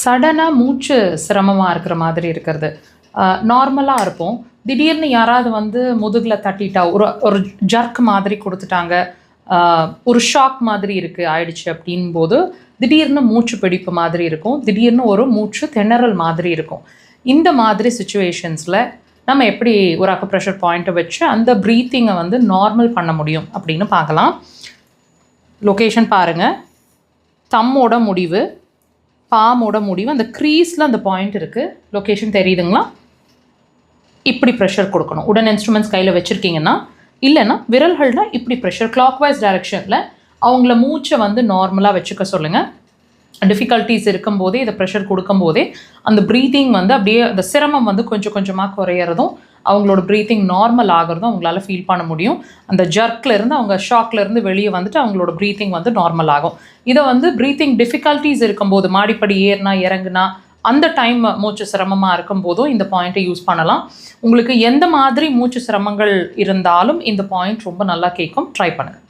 சடனாக மூச்சு சிரமமாக இருக்கிற மாதிரி இருக்கிறது. நார்மலாக இருப்போம், திடீர்னு யாராவது வந்து முதுகில் தட்டிட்டா ஒரு ஜர்க் மாதிரி கொடுத்துட்டாங்க, ஒரு ஷாக் மாதிரி ஆயிடுச்சு அப்படின் போது திடீர்னு மூச்சு பிடிப்பு மாதிரி இருக்கும், திடீர்னு ஒரு மூச்சு திணறல் மாதிரி இருக்கும். இந்த மாதிரி சுச்சுவேஷன்ஸில் நம்ம எப்படி ஒரு அக்குப்ரெஷர் பாயிண்ட்டை வச்சு அந்த ப்ரீத்திங்கை வந்து நார்மல் பண்ண முடியும் அப்படின்னு பார்க்கலாம். லொக்கேஷன் பாருங்கள், தம்மோட முடிவு, பாமோட முடிவு, அந்த க்ரீஸில் அந்த பாயிண்ட் இருக்குது. லொக்கேஷன் தெரியுதுங்களா? இப்படி ப்ரெஷர் கொடுக்கணும். உடன் இன்ஸ்ட்ருமெண்ட்ஸ் கையில் வச்சுருக்கீங்கன்னா, இல்லைன்னா விரல்கள்னால் இப்படி ப்ரெஷர் கிளாக்வைஸ் டைரெக்ஷனில் அவங்கள மூச்சை வந்து நார்மலாக வச்சுக்க சொல்லுங்கள். டிஃபிகல்ட்டிஸ் இருக்கும்போதே இதை ப்ரெஷர் கொடுக்கும்போதே அந்த ப்ரீத்திங் வந்து அப்படியே அந்த சிரமம் வந்து கொஞ்சம் கொஞ்சமாக குறையிறதும் அவங்களோட ப்ரீத்திங் நார்மல் ஆகிறதும் அவங்களால ஃபீல் பண்ண முடியும். அந்த ஜர்க்லேருந்து அவங்க ஷாக்லேருந்து வெளியே வந்துட்டு அவங்களோட ப்ரீத்திங் வந்து நார்மல் ஆகும். இதை வந்து ப்ரீத்திங் டிஃபிகல்ட்டிஸ் இருக்கும்போது, மாடிப்படி ஏறினா இறங்குனா அந்த டைம் மூச்சு சிரமமாக இருக்கும்போதும் இந்த பாயிண்ட்டை யூஸ் பண்ணலாம். உங்களுக்கு எந்த மாதிரி மூச்சு சிரமங்கள் இருந்தாலும் இந்த பாயிண்ட் ரொம்ப நல்லா கேட்கும். ட்ரை பண்ணுங்கள்.